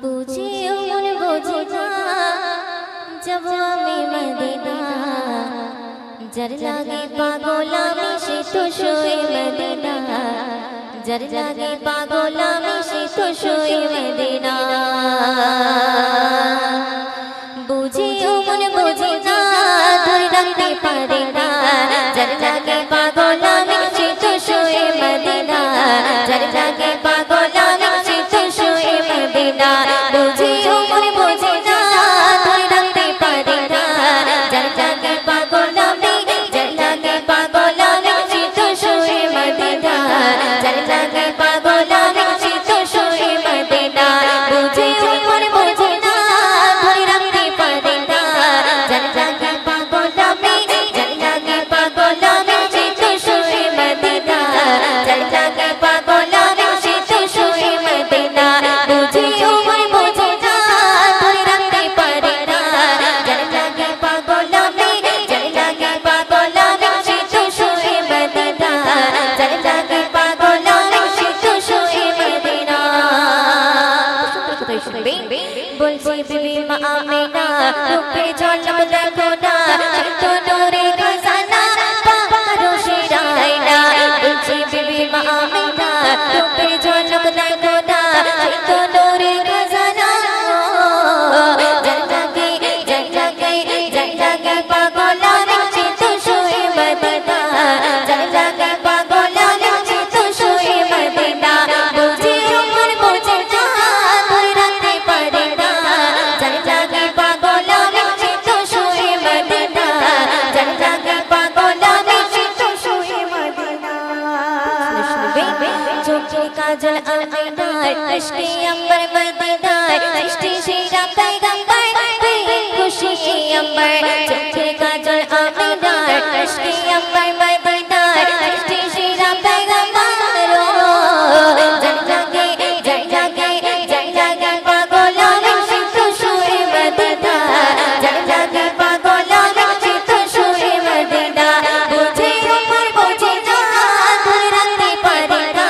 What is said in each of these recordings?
বুঝিও মন বুঝি না যাব আমি মদিনা যার লাগে পাগল আমি সে তো শুয়ে মদিনা যার লাগে পাগল আমি সে তো শুয়ে মদিনা বুঝিও মন বুঝি না ধরে রাখতে পারি না যার লাগে পাগল আমি সে তো শুয়ে মদিনা যার লাগে পাগল আমি সে তো শুয়ে মদিনা বুঝিও মন বুঝি না ধরে রাখতে পারি না যার লাগে পাগল আমি যার লাগে পাগল আমি সে তো শুয়ে মদিনা যার লাগে পাগল আমি সে তো শুয়ে মদিনা বুঝিও মন বুঝি না ধরে রাখতে পারি না যার লাগে পাগল আমি যার লাগে পাগল আমি সে তো শুয়ে মদিনা যার লাগে পাগল আমি সে তো শুয়ে মদিনা বুঝিও মন বুঝি না ধরে রাখতে পারি না যার লাগে পাগল আমি যার লাগে পাগল আমি সে তো শুয়ে মদিনা যার লাগে পাগল আমি সে তো শুয়ে মদিনা বলছি বিবি মা আমিনা রূপে ঝলক দেখো না সে তো নূরে খজানা পারো শিরাইনা বলছি বিবি মা আমিনা রূপে ঝলক দেখো না সে তো নূরে খজানা যার লাগে পাগল আমি সে তো শুয়ে মদিনা যার লাগে পাগল আমি সে তো শুয়ে মদিনা বুঝিও মন বুঝি না ধরে রাখতে পারি না যার লাগে পাগল আমি সে তো শুয়ে মদিনা যার লাগে পাগল আমি সে তো শুয়ে মদিনা চোখে কাজল আমিনার ইশকে अंबर মদিনার সৃষ্টি সেরা পয়গম্বর খুশি अंबर চোখে কাজল আমিনার ইশকে अंबर মদিনার সৃষ্টি সেরা পয়গম্বর যার লাগে পাগল আমি সে তো শুয়ে মদিনা যার লাগে পাগল আমি সে তো শুয়ে মদিনা বুঝিও মন বুঝি না ধরে রাখতে পারি না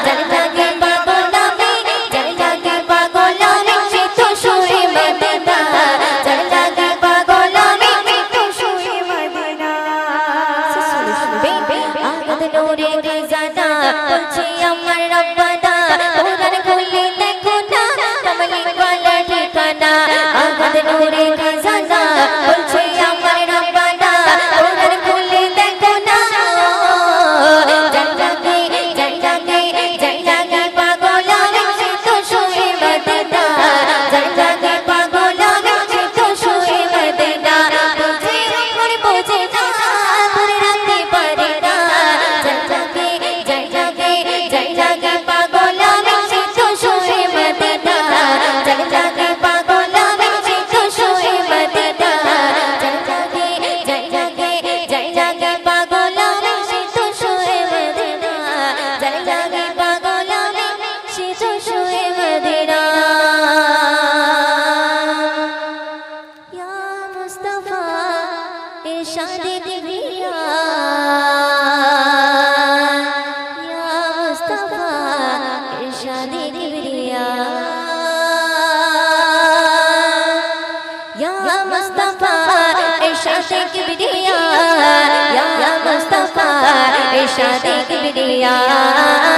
যার লাগে পাগল আমি যার লাগে পাগল আমি সে তো শুয়ে মদিনা যার লাগে পাগল আমি সে তো শুয়ে মদিনা আগত নূরে রিজানা বলছি আমার রব্বানা কোরআন খুলে দেখো না কমলি ওয়ালা ঠিকানা আগত নূরে রিজানা বলছি আমার রব্বানা কোরআন খুলে দেখো না যার লাগে পাগল আমি সে তো শুয়ে মদিনা যার লাগে পাগল আমি সে তো শুয়ে মদিনা বুঝিও মন বুঝি না ধরে রাখতে পারি না যার লাগে পাগল আমি সে তো শুয়ে মদিনা যার লাগে পাগল আমি সে তো শুয়ে মদিনা যার লাগে পাগল আমি সে তো শুয়ে মদিনা যার লাগে পাগল আমি সে তো শুয়ে মদিনা ইয়া মুস্তাফা ইরশাদ কিবরিয়া ইয়া মুস্তাফা ইরশাদ কিবরিয়া ইয়া মুস্তাফা ইরশাদ কিবরিয়া ইয়া মুস্তাফা ইরশাদ কিবরিয়া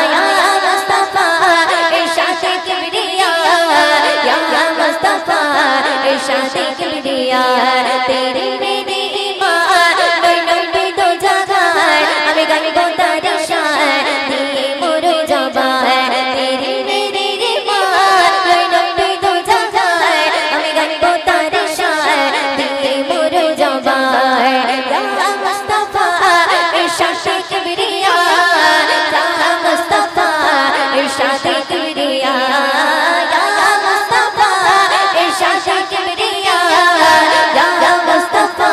ইয়া মুস্তাফা ইরশাদ কিবরিয়া ইয়া মুস্তাফা ইরশাদ কিবরিয়া তেরে মেরে ঈমান নই নই দো জাগায় আমি গান গাতার শান দিয়ে মোরে জবান তেরে মেরে ঈমান নই নই দো জাগায় আমি গান গাতার শান দিয়ে মোরে জবান ইয়া মুস্তাফা ইরশাদ কিবরিয়া ইয়া মুস্তাফা ইরশাদ কিবরিয়া ইয়া মুস্তাফা ইরশাদ কিবরিয়া ইয়া মুস্তাফা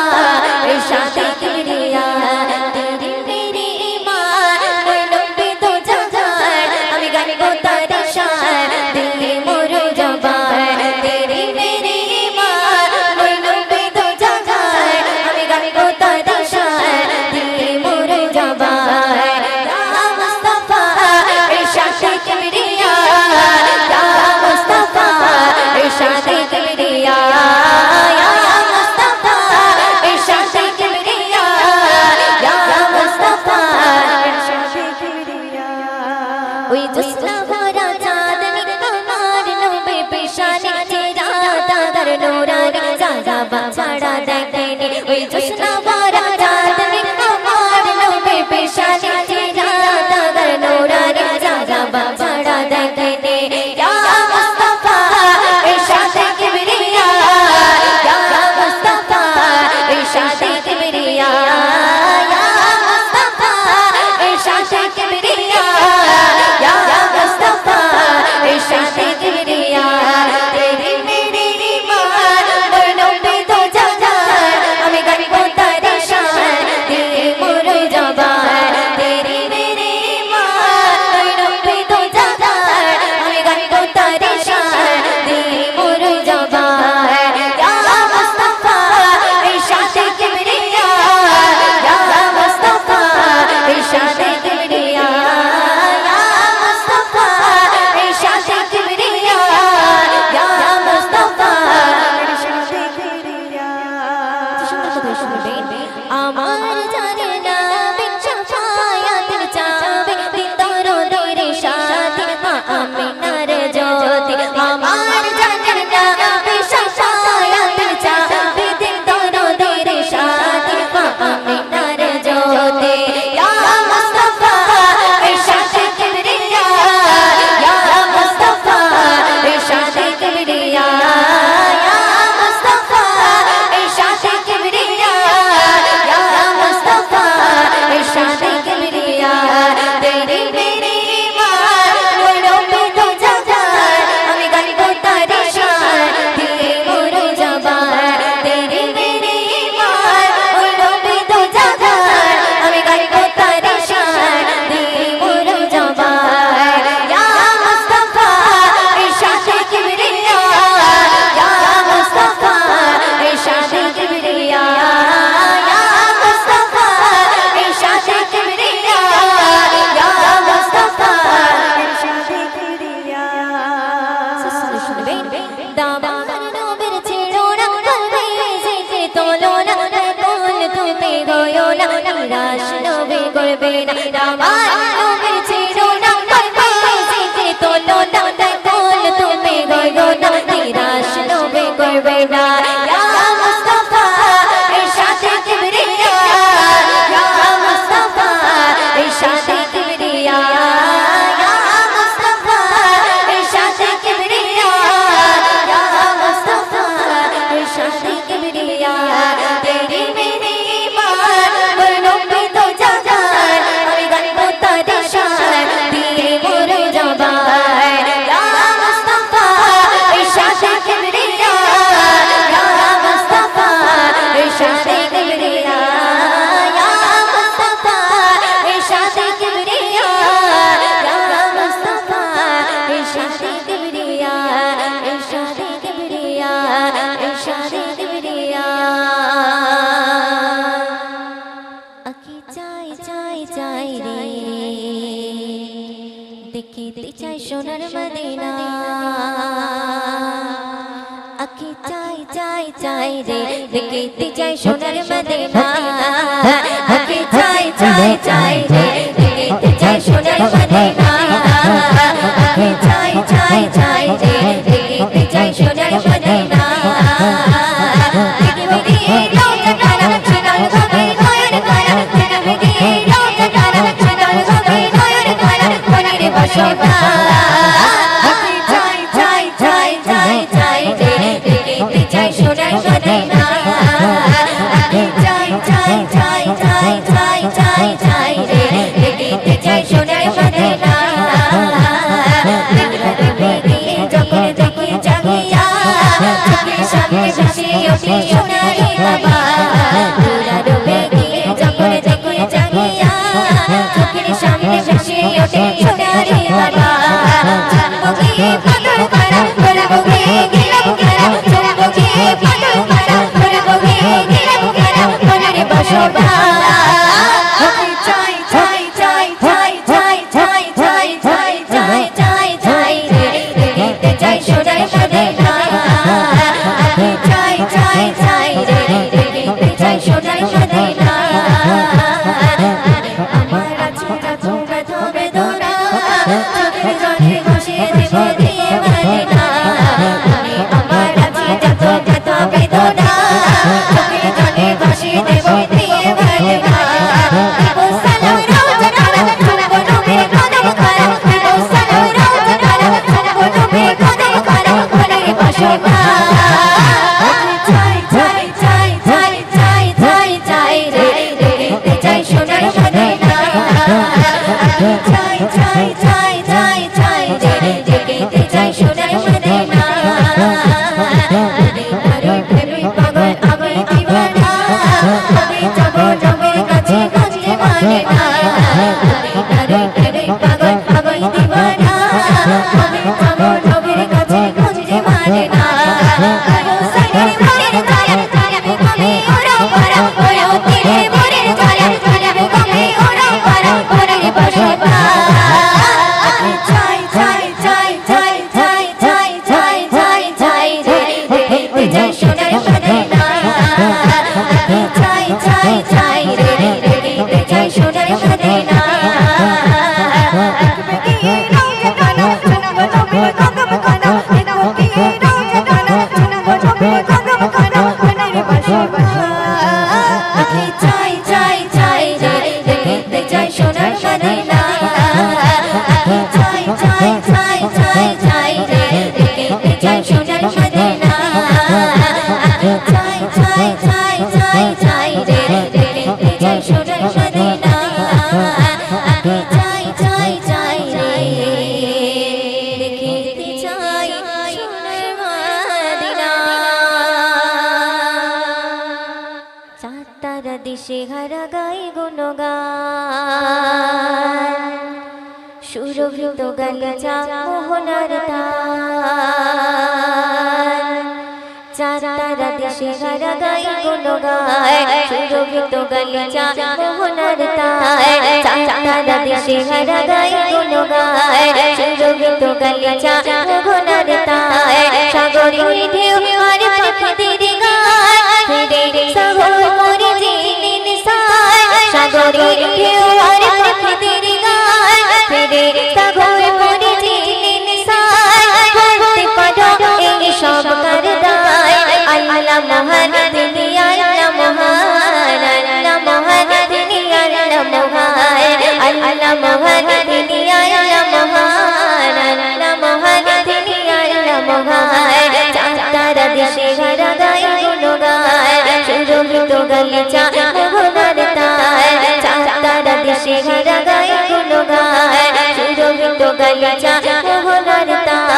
বাছাড়া দেখেনি ওই জোছনা ভরা চাঁদনি আমার নবী পেশানি চিরাত আগার নূরানি জাগা বাছাড়া দেখেনি ইয়া মুস্তাফা ইরশাদে কিবরিয়া ইয়া মুস্তাফা ইরশাদে কিবরিয়া ইয়া মুস্তাফা ইরশাদে কিবরিয়া ইয়া মুস্তাফা ইরশাদে কিবরিয়া তেরি মেরি ईमान बरनों पे तो जगार हमें गरीबो तेरी शान तेरी मोरो जबान तेरी मेरी ईमान बरनों पे तो जगार हमें गरीबो तेरी शान तेरी मोरो जबान या मुस्तफा इरशादे किबरिया या मुस्तफा इरशादे किबरिया या मुस्तफा इरशादे किबरिया या मुस्तफा इरशादे किबरिया আমার জানে না বিচ্ছায়াতের চাবে দিদারো দরে সাথে মা আমিনার জ্যোতি আমার জানে না বিচ্ছায়াতের চাবে দিদারো দরে সাথে মা আমিনার জ্যোতি ইয়া মুস্তাফা ইরশাদে কিবরিয়া ইয়া মুস্তাফা ইরশাদে কিবরিয়া ইয়া মুস্তাফা ইরশাদে কিবরিয়া ইয়া মুস্তাফা ইরশাদে কিবরিয়া তেরি মেরি ईमान बरनों पे तो जगार हमें गरीबो तेरी शान तेरी मोरो जबान तेरी मेरी ईमान बरनों पे तो जगार हमें गरीबो तेरी शान तेरी मोरो जबान या मुस्तफा इरशादे किबरिया या मुस्तफा इरशादे किबरिया या मुस्तफा इरशादे किबरिया या मुस्तफा इरशादे किबरिया दामन नबीर ছেড়ো না কলবে জিকে তোলো না কোন তুমি গয়ো না নিরাশ নবী করবে না দামন নবীর ছেড়ো না কলবে জিকে তোলো না কোন তুমি গয়ো না নিরাশ নবী করবে না ইয়া মুস্তাফা ইরশাদে কিবরিয়া ইয়া মুস্তাফা ইরশাদে কিবরিয়া ইয়া মুস্তাফা ইরশাদে কিবরিয়া ইয়া মুস্তাফা इरशादे किबरिया तेरी मेरी ईमान बरनों पे तो जगार हमें गरीबो तेरी शान तेरी मोरो जबान या मुस्तफा इरशादे किबरिया या मुस्तफा इरशादे किबरिया या मुस्तफा इरशादे किबरिया या मुस्तफा इरशादे किबरिया इरशादे किबरिया इरशादे किबरिया আকি চাই চাই চাই রে দেখিতে চাই সোনার মদিনা আকি চাই চাই চাই রে দেখিতে চাই সোনার মদিনা আকি চাই চাই চাই রে দেখিতে চাই সোনার মদিনা আকি চাই চাই চাই রে দেখিতে চাই সোনার মদিনা সোনার মদিনা বসে চাই চাই চাই চাই চাই চাই চাই রে দেখতে চাই সোনার মদিনা চাই চাই চাই চাই চাই রে দেখতে চাই সোনার মদিনা আরে প্রেমী পাগল আমি দিওয়ানা আমি যাব নবীর কাছে খুঁজতে পারি না আরে প্রেমী পাগল আমি দিওয়ানা আমি যাব নবীর কাছে খুঁজতে পারি না সাইরে মনের ছায়া ছায়াবে কমে ওরা পারা ওরা তীরে মনের ছায়া ছায়াবে কমে ওরা পারা ওরে বসে চাই চাই চাই চাই চাই চাই চাই চাই চাই রে দেখতে চাই সোনার মদিনা চাই চাই চাই রে দেখতে চাই সোনার মদিনা চাই চাই চাই রে দেখতে চাই সোনার মদিনা চাই চাই চাই চাই চাই রে দেখতে চাই সোনার মদিনা চাই চাই চাই চাই চাই রে দেখতে চাই সোনার মদিনা চাই চাই চাই রে দেখতে চাই সোনার মদিনা চাঁদ তারা দিশে হারা গাই গুণগান সুরভিত গালিচা মোহনার তান চাঁদ তারা দিশে হারা গাই গুণগান সুরভিত গালিচা মোহনার তান চাঁদ তারা দিশে হারা গাই গুণগান সুরভিত গালিচা মোহনার তান সাগরের ঢেউ আর পাখিদের গান ফিরে সাগর করে জিনিন সায় সাগরের ঢেউ আর পাখিদের গান ফিরে সাগর করে জিনিন সায় বলতে পারো এই সব করদায় আল্লাহ মহান তিনি আল্লাহ মহান আল্লাহ মহান তিনি আল্লাহ মহান আল্লাহ মহান তিনি আল্লাহ মহান আল্লাহ মহান তিনি আল্লাহ মহান তারা দেশে হারা গাই গুণগান সুরভিত গালিচা মোহনার তান তারা দেশে হারা গাই গুণগান সুরভিত গালিচা মোহনার তান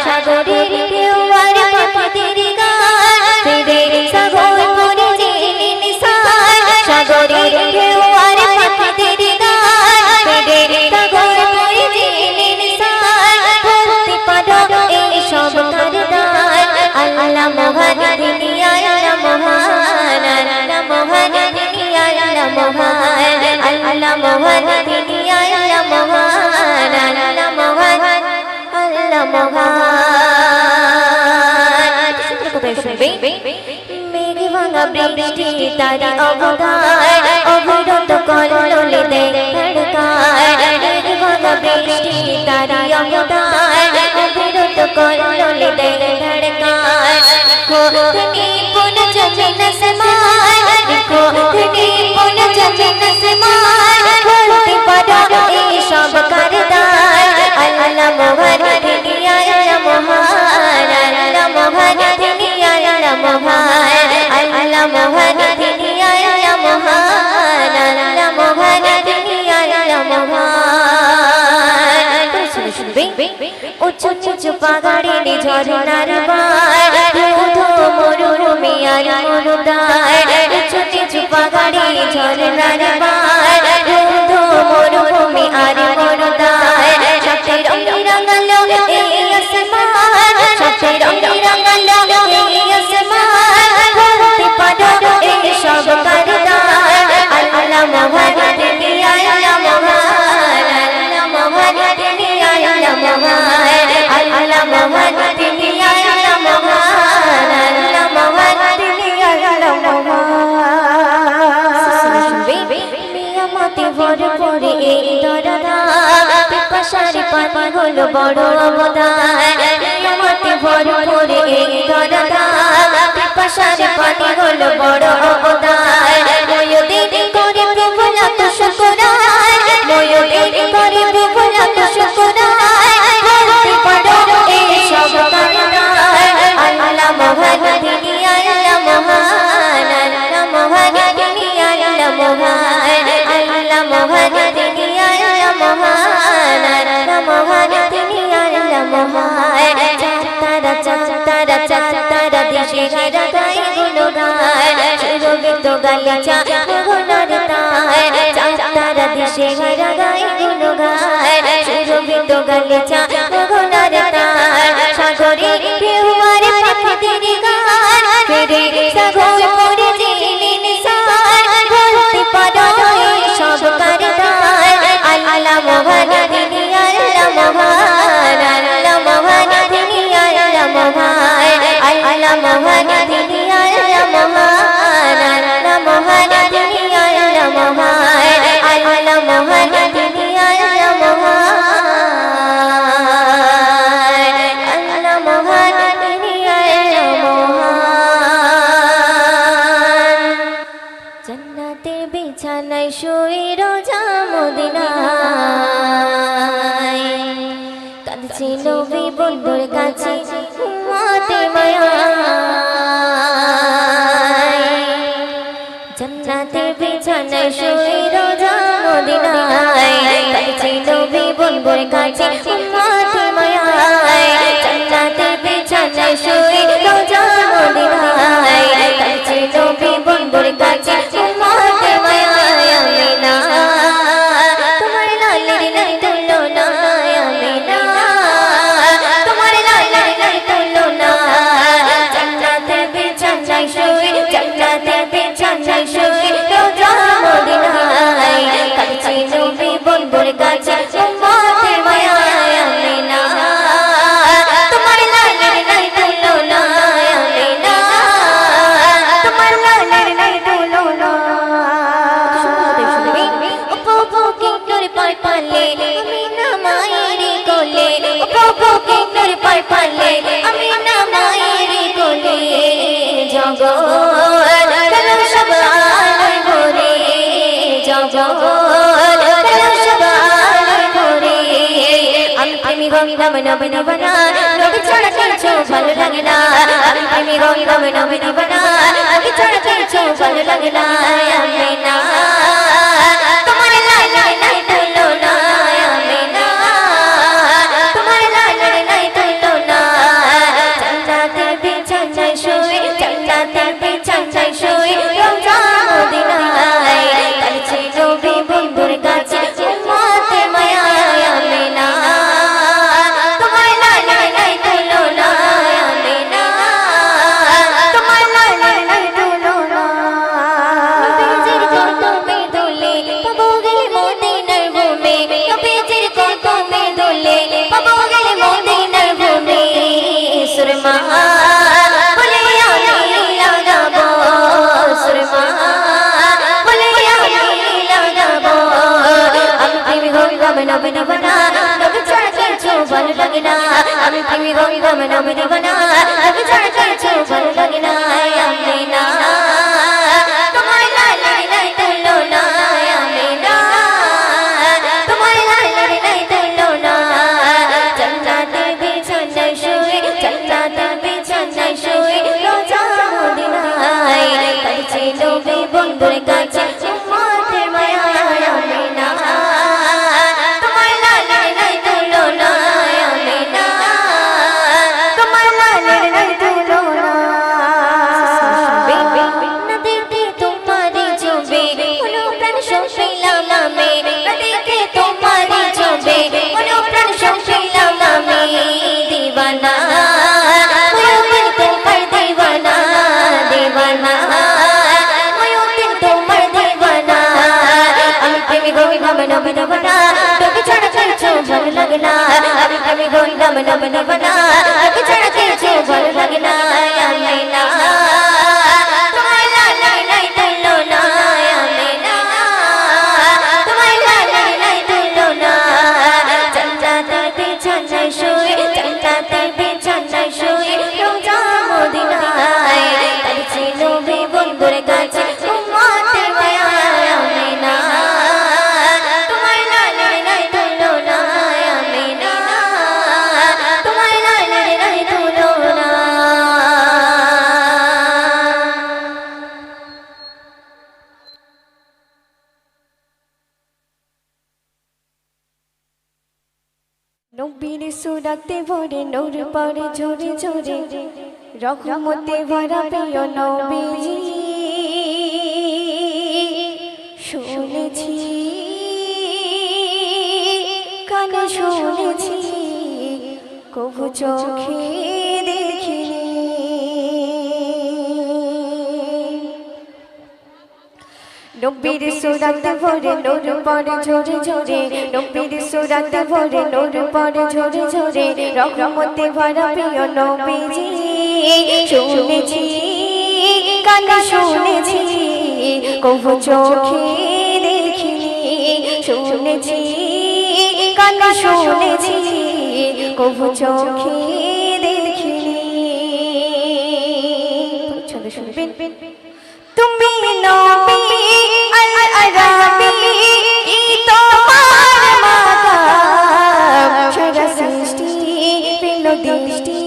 সাগরের ঢেউ আর পাখিদের গান ফিরে সাগর করে জিনিন সায় সাগরের ঢেউ আর পাখিদের গান ফিরে সাগর করে জিনিন সায় বলতে পারো এই সব করদান আল্লাহ মহান তিনি আল্লাহ মহান আল্লাহ মহান তিনি আল্লাহ মহান আল্লাহ মহান তিনি আল্লাহ মহান আল্লাহ মহান আল্লাহ মহান সুন্দর কথা শুনবে মেঘ ভাঙা বৃষ্টি তারি অবদান অবিরত কললে ধড়কায় মেঘ ভাঙা বৃষ্টি তারি অবদান অবিরত কললে ধড়কায় খোদনি পুন জমিন আসমান খোদনি পুন জমিন আসমান বলতে পারো এই সব করদান আল্লাহ মহান তিনি আল্লাহ মহান আল্লাহ মহান তিনি আল্লাহ মহান আল্লাহ মহান তিনি আল্লাহ মহান আল্লাহ মহান তিনি আল্লাহ মহান শুনবে উঁচু উঁচু পাহাড়ে ঝরনার বাই ধো মরুভূমি আর মরুদায় উঁচু উঁচু পাহাড়ে ঝরনার বাই ধো মরুভূমি আর মরুদায় সাথে রঙে রাঙালো এই আসমান সাথে রঙে রাঙালো এই আসমান বলতে পারো এই সব করদান আল্লাহ মহান তিনি আল্লাহ মহান আল্লাহ মহান তিনি আল্লাহ মহান আল্লাহ মহান তিনি আল্লাহ মহান আল্লাহ মহান তিনি আল্লাহ মহান মিয়ামতি ভর পড়ে এই দরদা পিপাসার পানি হলো বড় অবদান মিয়ামতি ভর পড়ে এই দরদা পিপাসার পানি হলো বড় অবদান ময়ূরীর করে প্রভু লাখ শুকরান ময়ূরীর করে প্রভু লাখ শুকরান বলতে পারো এই সব করদান মহান তিনি আল্লাহ মহান আল্লাহ মহান তিনি আল্লাহ মহান আল্লাহ মহান তিনি আল্লাহ মহান আল্লাহ মহান তিনি আল্লাহ মহান চাঁতারা চাঁতারা দেশে গায় গায় গুণগান সুরভিত গালিচা গুণর তার চাঁতারা দেশে গায় গায় গুণগান সুরভিত গালিচা গুণর তার সাগরে ঢেউয়ার পাখিদের গান ফিরে সাগর পড়ে জেনে নিসার বলতে পারো সব কারদার আল্লাহ মহান তিনি আল্লাহ মহান আল্লাহ মহান তিনি আল্লাহ মহান আল্লাহ মহান তিনি আল্লাহ মহান আল্লাহ মহান তিনি আল্লাহ মহান আল্লাহ মহান তিনি আল্লাহ মহান আল্লাহ মহান তিনি আল্লাহ মহান জান্নাতের বিছানায় শুয়ে রোজা মদিনায় কাঁদছে নবী বন্ধুর কাছে উম্মতে মায়া জান্নাতের বিছানায় শুয়ে রোজা মদিনায় কাঁদছে নবী বন্ধুর কাছে উম্মতে মায়া জান্নাতের বিছানায় শুয়ে রোজা মদিনায় কাঁদছে নবী বন্ধুর কাছে উম্মতে মায়া আমিনা তোমার লালের নাই তুলনা আমিনা তোমার লালের নাই তুলনা জান্নাতের বিছানায় শুয়ে জান্নাতের বিছানায় শুয়ে রোজা মদিনায় কাঁদছে নবী বন্ধুর কাছে উম্মতে মায়া আমিনা তোমার লালের নাই তুলনা আমিনা তোমার লালের নাই তুলনা প্রভু কিন্নর পায় পালে আমিনা মায়ের কোলে প্রভু কিন্নর পায় পালে আমিনা মায়ের কোলে জগৎ কালো সব আলোয় ভরে জগৎ কালো সব আলোয় ভরে আমি প্রেমী গঙ্গা নবী নিবানা নবী ছাড়া কিছু ভালো লাগে না আমি প্রেমী গঙ্গা নবী নিবানা নবী ছাড়া কিছু ভালো লাগে না আমিনা তোমার লালের নাই তুলনা আমিনা তোমার লালের নাই তুলনা জান্নাতের বিছানায় শুয়ে জান্নাতের বিছানায় শুয়ে রোজা মদিনায় কাঁদছে নবী বন্ধুর কাছে উম্মতে মায়া আমিনা তোমার লালের নাই তুলনা আমিনা তোমার লালের নাই তুলনা নবীজির কদমে দোলে পাবো গেলে মদিনার ভূমে নবীজির কদমে দোলে পাবো গেলে মদিনার ভূমে সুরমা বলে আমি লাগাবো সুরমা বলে আমি লাগাবো আমি প্রেমী গঙ্গা নবী নিবানা নবী ছাড়া কিছু ভালো লাগে না আমি প্রেমী গঙ্গা নবী নিবানা নবী ছাড়া কিছু ভালো লাগে না আমিনা তোমার লালের নাই তুলনা আমিনা তোমার লালের নাই তুলনা জান্নাতের বিছানায় শুয়ে জান্নাতের বিছানায় শুয়ে রোজা মদিনায় কাঁদছে নবী বন্ধুর কাছে উম্মতে মায়া আমিনা তোমার লালের নাই তুলনা আমিনা তোমার লালের নাই তুলনা না দেখে তোমারই ছবি অনুপ্রাণ শোষিলাম আমি না দেখে তোমারই ছবি অনুপ্রাণ শোষিলাম আমি দিবানা ময়ূর তোমার দিবানা দিবানা ময়ূর তোমার দিবানা আমি প্রেমী গঙ্গা নবী নিবানা নবী ছাড়া কিছু ভালো লাগে না আমি প্রেমী গঙ্গা নবী নিবানা নবী ছাড়া কিছু ভালো লাগে না আমিনা তোমার লালের নাই তুলনা আমিনা তোমার লালের নাই তুলনা জান্নাতের বিছানায় শুয়ে জান্নাতের বিছানায় শুয়ে রোজা মদিনায় কাঁদছে নবী বন্ধুর কাছে উম্মতে মায়া আমিনা তোমার লালের নাই তুলনা আমিনা তোমার লালের সুরাতে ভরে নূর পড়ে ঝরে ঝরে রহমতে ভরা প্রিয় নবীজি শুনেছি কানে শুনেছি কবু চোখে দেখিনি নবীর সুরাতে ভরে নূর পড়ে ঝরে ঝরে নবীর সুরাতে ভরে নূর পড়ে ঝরে ঝরে রহমতে ভরা প্রিয় নবীজি শুনেছি কানে শুনেছি কবু চোখে দেখিনি শুনেছি কানে শুনেছি কবু চোখে দেখিনি চলো শুনবেন তুমি নবী আল আরাবী তোমার মাকাম সারা সৃষ্টি পেল দৃষ্টি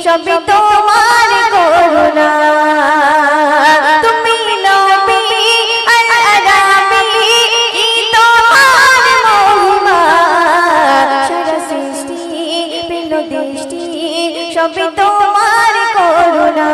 সবই তোমার করুণা তুমি নবী আল আরাবী তোমার মহিমা সারা সৃষ্টি পেল দৃষ্টি সবই তোমার করুণা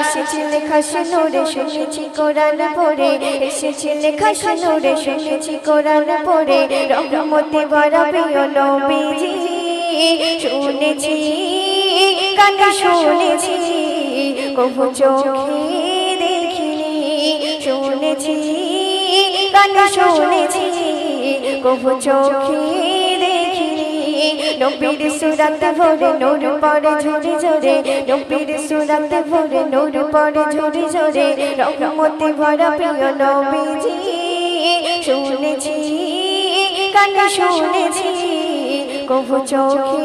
এসেছে লেখা শুনোরে শুনেছি কোরআন পড়ে এসেছে লেখা শুনোরে শুনেছি কোরআন পড়ে রহমতে ভরা প্রিয় নবীজি শুনেছি কানে শুনেছি কবু চোখে দেখিনি শুনেছি কানে শুনেছি কবু চোখে নবীর সুরাতে ভরে নূর পড়ে ঝরে ঝরে নবীর সুরাতে ভরে নূর পড়ে ঝরে ঝরে রহমতে ভরা প্রিয় নবীজি শুনেছি কানে শুনেছি কবু চোখে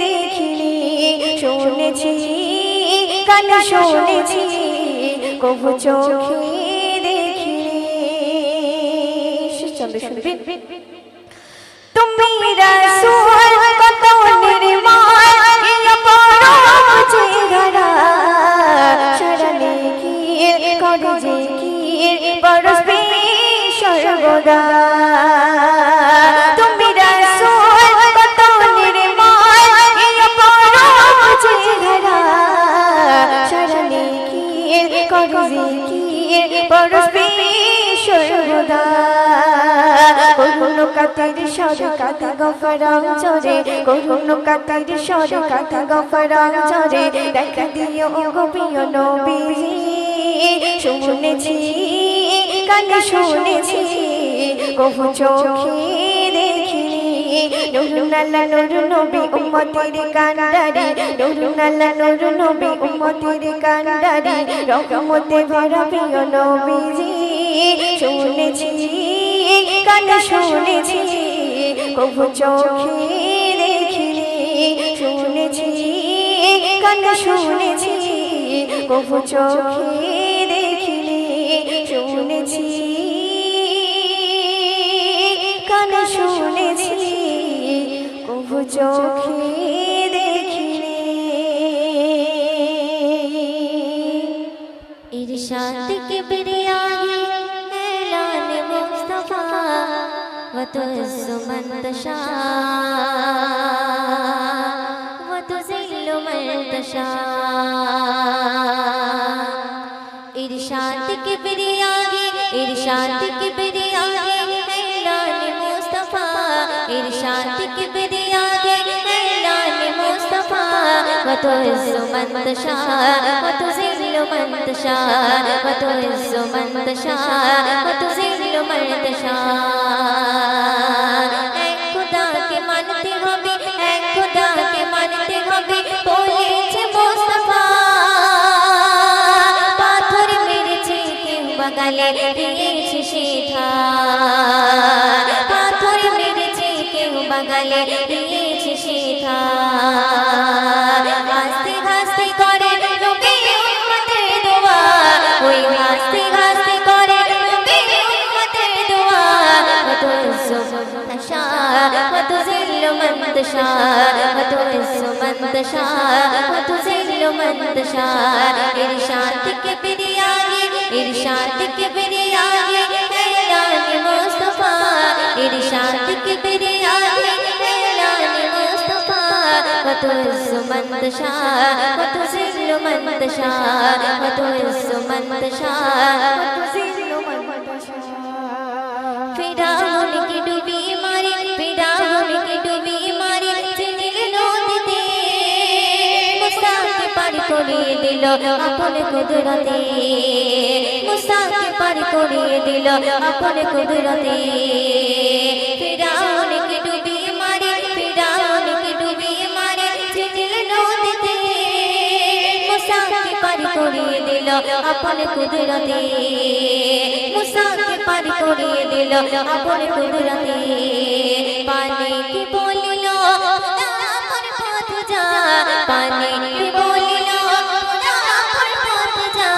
দেখিনি শুনেছি কানে শুনেছি কবু চোখে দেখিনি চলো শুনবেন তুমি রাসূল কত নির্মল ইয়া পরম চেহারা সারা নেকির করে জিকির পরস্পে সর্বদা তুমি রাসূল কত নির্মল ইয়া পরম চেহারা সারা নেকির করে জিকির পরস্পে সর্বদা করুণ কাতের স্বরে কাতে গফরাম চরে করুণ কাতের স্বরে কাতে গফরাম চরে দেখা দিও গো প্রিয় নবীজি শুনেছি কানে শুনেছি কবু চোখে দেখিনি নুরুন আল্লাহ নূর নবী উম্মতের কান্ডারি নুরুন আল্লাহ নূর নবী উম্মতের কান্ডারি রহমতে ভরা প্রিয় নবীজি শুনেছি কানে শুনেছি কবু চোখে দেখিনি শুনেছি কানে শুনেছি কবু চোখে দেখিনি শুনেছি কানে শুনেছি কবু চোখে দেখিনি ইরশাদ কে বিরিয়ানি এলান মুস্তাফা وتعز من تشاء وتذل من تشاء इरशाद की बिरियानी ऐलान मुस्तफा इरशाद की बिरियानी ऐलान मुस्तफा وتعز من تشاء وتذل من تشاء وتعز من تشاء وتذل من تشاء বাগালে দিয়েছি সেথা পাথর মেরেছে কেউ বাগালে দিয়েছি সেথা হাসতে হাসতে করে রবে উম্মতের দোয়া ওই হাসতে হাসতে করে রবে উম্মতের দোয়া কত সুবহান কত জিল্ল মান تشاء وتعز من تشاء وتذل من تشاء ارشاد كبريائے ارشاد كبريائے اعلان مصطفى ارشاد كبريائے اعلان مصطفى وتعز من تشاء وتذل من تشاء وتعز من تشاء وتذل من تشاء फिराउन की डूबी मारी फिराउन की डूबी मारी चिनिल नदीते मूसा के पार करिए दिल अपन कुदरते मूसा के पार करिए दिल अपन कुदरते फिराउन की डूबी मारी फिराउन की डूबी मारी चिनिल नदीते मूसा के पार करिए दिल अपन कुदरते मूसा के पार करिए दिल अपन कुदरते पानी की बोलिलो अपन पथ जा पानी की बोलिलो अपन पथ जा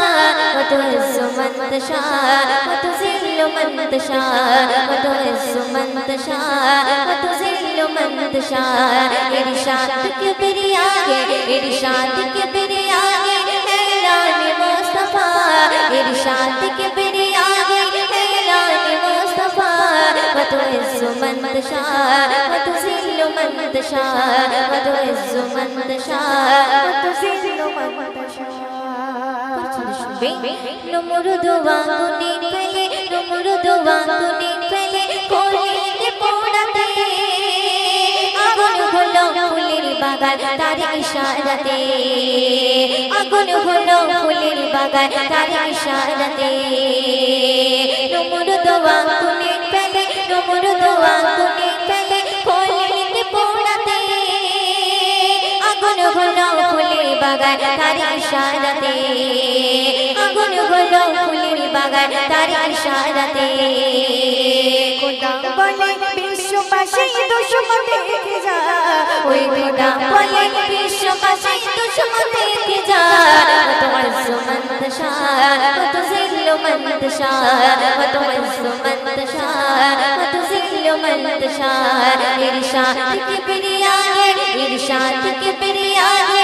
وتعز من تشاء وتذل من تشاء وتعز من تشاء وتذل من تشاء ارشاد كبريائے ارشاد كبريائے اعلان مصطفى ارشاد كبريائے اعلان مصطفى وتعز من تشاء وتذل من تشاء وتعز من تشاء وتذل من تشاء नमरुद वांगुनी फैले नमरुद वांगुनी फैले कोलिके पोड़ाते আগুন হলো ফুলের বাগান তার ইশারাতে আগুন হলো ফুলের বাগান তার ইশারাতে নমরুদ ওয়াঙ্গুনি ফেলে নমরুদ ওয়াঙ্গুনি ফেলে কোলিকে পোড়াতে আগুন হলো ফুলের বাগান তার ইশারাতে আগুন হলো ফুলের বাগান তার ইশারাতে খোদা বলে বিশ্ববাসী দুশমন দেখে যা ওই খোদা বলে বিশ্ববাসী দুশমন দেখে যা وتعز من تشاء وتذل من تشاء وتعز من تشاء وتذل من تشاء ارشاد كبريائے ارشاد كبريائے